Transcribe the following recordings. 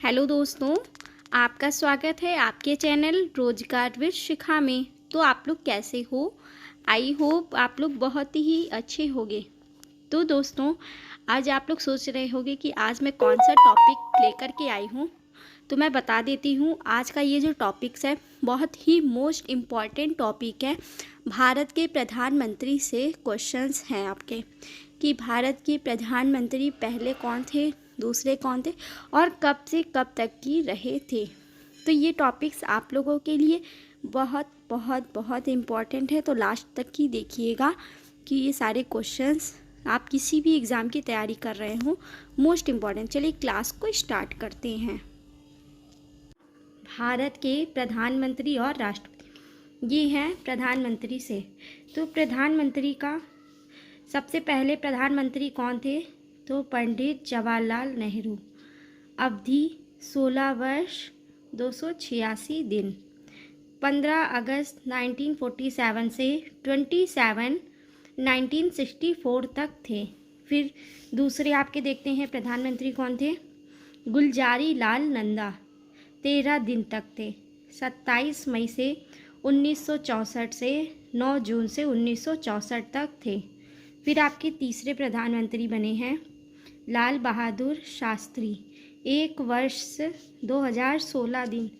Hello दोस्तों, आपका स्वागत है आपके चैनल रोजगार विद शिखा में। तो आप लोग कैसे हो? आई होप आप लोग बहुत ही अच्छे होंगे। तो दोस्तों, आज आप लोग सोच रहे होंगे कि आज मैं कौन सा टॉपिक लेकर के आई हूँ। तो मैं बता देती हूँ, आज का ये जो टॉपिक्स है बहुत ही मोस्ट इम्पॉर्टेंट टॉपिक है। भारत के प्रधानमंत्री से क्वेश्चंस हैं आपके कि भारत के प्रधानमंत्री पहले कौन थे, दूसरे कौन थे और कब से कब तक की रहे थे। तो ये टॉपिक्स आप लोगों के लिए बहुत बहुत बहुत इम्पॉर्टेंट है। तो लास्ट तक ही देखिएगा कि ये सारे क्वेश्चंस आप किसी भी एग्ज़ाम की तैयारी कर रहे हो, मोस्ट इम्पॉर्टेंट। चलिए क्लास को स्टार्ट करते हैं। भारत के प्रधानमंत्री और राष्ट्रपति, ये हैं प्रधानमंत्री से। तो प्रधानमंत्री का सबसे पहले प्रधानमंत्री कौन थे? तो पंडित जवाहरलाल नेहरू। अवधि 16 वर्ष 286 दिन। 15 अगस्त 1947 से 27 1964 तक थे। फिर दूसरे आपके देखते हैं प्रधानमंत्री कौन थे? गुलजारी लाल नंदा, 13 दिन तक थे। 27 मई से 1964 से 9 जून से 1964 तक थे। फिर आपके तीसरे प्रधानमंत्री बने हैं लाल बहादुर शास्त्री, 1 वर्ष 2016 दिन।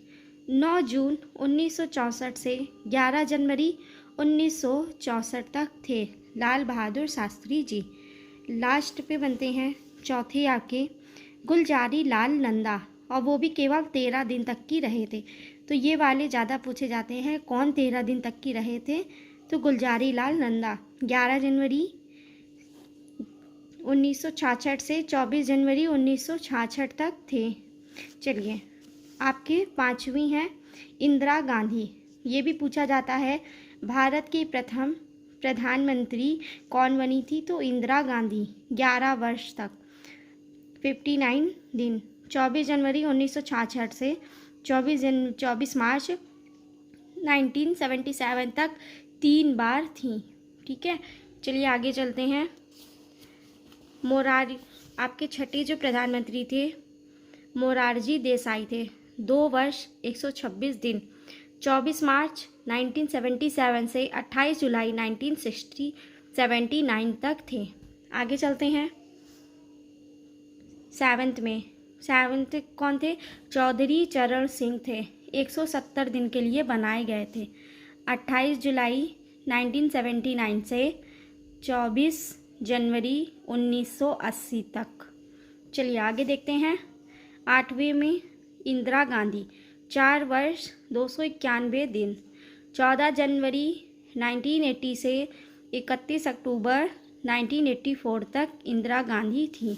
9 जून 1964 से 11 जनवरी 1964 तक थे लाल बहादुर शास्त्री जी। लास्ट पे बनते हैं चौथे आपके गुलजारी लाल नंदा, और वो भी केवल 13 दिन तक की रहे थे। तो ये वाले ज़्यादा पूछे जाते हैं, कौन 13 दिन तक की रहे थे? तो गुलजारी लाल नंदा 11 जनवरी 1966 से 24 जनवरी 1966 तक थे। चलिए आपके पांचवी हैं इंदिरा गांधी। ये भी पूछा जाता है भारत की प्रथम प्रधानमंत्री कौन बनी थी? तो इंदिरा गांधी, 11 वर्ष तक 59 दिन। 24 जनवरी 1966 से 24 मार्च 1977 तक 3 बार थी। ठीक है, चलिए आगे चलते हैं। मोरारजी, आपके छठे जो प्रधानमंत्री थे मोरारजी देसाई थे, 2 वर्ष 126 दिन। 24 मार्च 1977 से 28 जुलाई 1979 तक थे। आगे चलते हैं सेवन्थ कौन थे? चौधरी चरण सिंह थे, 170 दिन के लिए बनाए गए थे। 28 जुलाई 1979 से 24 जनवरी 1980 तक। चलिए आगे देखते हैं। 8वें में इंदिरा गांधी, 4 वर्ष 291 दिन। 14 जनवरी 1980 से 31 अक्टूबर 1984 तक इंदिरा गांधी थी।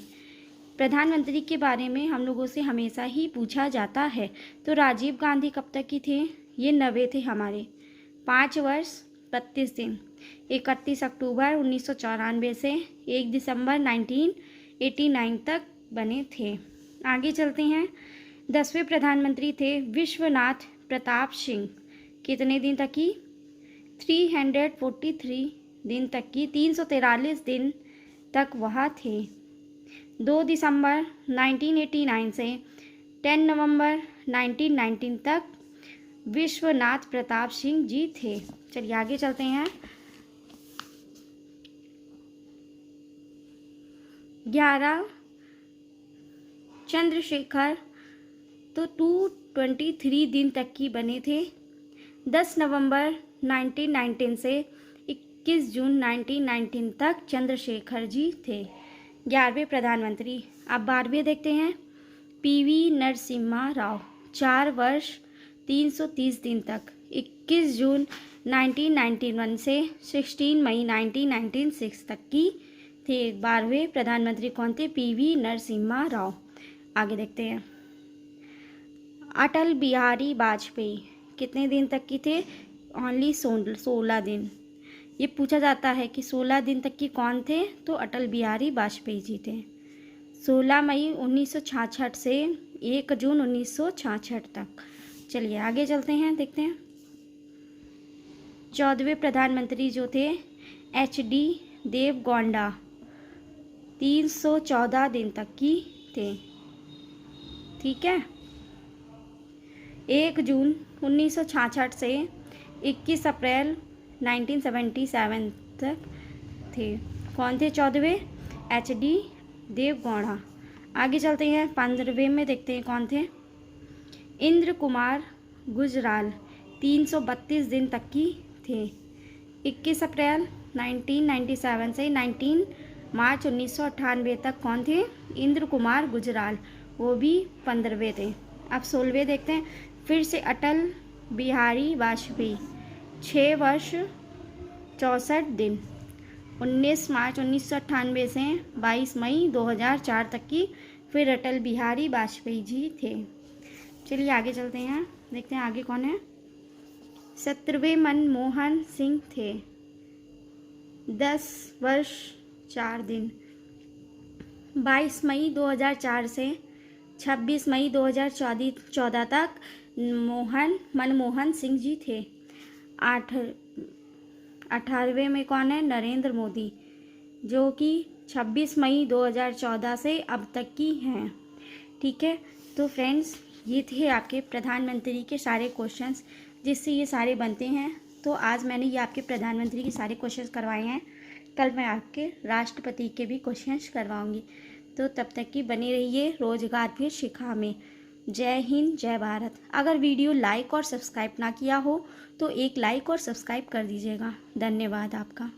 प्रधानमंत्री के बारे में हम लोगों से हमेशा ही पूछा जाता है। तो राजीव गांधी कब तक की थे? ये 90 थे हमारे, 5 वर्ष 32 दिन। 31 अक्टूबर 1994 से 1 दिसंबर 1989 तक बने थे। आगे चलते हैं। 10वें प्रधानमंत्री थे विश्वनाथ प्रताप सिंह, कितने दिन तक की? 343 दिन तक की, 343 दिन तक वहाँ थे। 2 दिसंबर 1989 से 10 नवंबर 1919 तक विश्वनाथ प्रताप सिंह जी थे। चलिए आगे चलते हैं। 11 चंद्रशेखर, तो 223 दिन तक की बने थे। 10 नवंबर 1919 से 21 जून 1919 तक चंद्रशेखर जी थे 11वें प्रधानमंत्री। अब 12वें देखते हैं। PV नरसिम्हा राव, 4 वर्ष 330 दिन तक। 21 जून 1991 से 16 मई 1996 तक की थे। 12वें प्रधानमंत्री कौन थे? PV नरसिम्हा राव। आगे देखते हैं। अटल बिहारी वाजपेयी, कितने दिन तक की थे? ओनली 16 दिन। ये पूछा जाता है कि 16 दिन तक की कौन थे? तो अटल बिहारी वाजपेयी जी थे। 16 मई 1966 से 1 जून 1966 तक। चलिए आगे चलते हैं, देखते हैं। 14वें प्रधानमंत्री जो थे HD देवगौड़ा, 314 दिन तक की थे। ठीक है। 1 जून 1966 से 21 अप्रैल 1977 तक थे। कौन थे 14वें? HD देवगौड़ा। आगे चलते हैं 15वें में, देखते हैं कौन थे। इंद्र कुमार गुजराल 332 दिन तक की थे। 21 अप्रैल 1997 से 19 मार्च 1998 तक कौन थे? इंद्र कुमार गुजराल, वो भी 15वें थे। अब 16वें देखते हैं। फिर से अटल बिहारी वाजपेयी 6 वर्ष 64 दिन। 19 मार्च 1998 से 22 मई 2004 तक की फिर अटल बिहारी वाजपेयी जी थे। चलिए आगे चलते हैं, देखते हैं आगे कौन है। 17वें मनमोहन सिंह थे। 10 वर्ष 4 दिन। 22 मई 2004 से 26 मई 2014 तक मनमोहन सिंह जी थे। 18वें में कौन है? नरेंद्र मोदी, जो कि 26 मई 2014 से अब तक की हैं। ठीक है, तो फ्रेंड्स ये थे आपके प्रधानमंत्री के सारे क्वेश्चंस जिससे ये सारे बनते हैं। तो आज मैंने ये आपके प्रधानमंत्री के सारे क्वेश्चंस करवाए हैं। कल मैं आपके राष्ट्रपति के भी क्वेश्चंस करवाऊंगी। तो तब तक की बने रहिए रोजगार फिर शिखा में। जय हिंद, जय भारत। अगर वीडियो लाइक और सब्सक्राइब ना किया हो तो एक लाइक और सब्सक्राइब कर दीजिएगा। धन्यवाद आपका।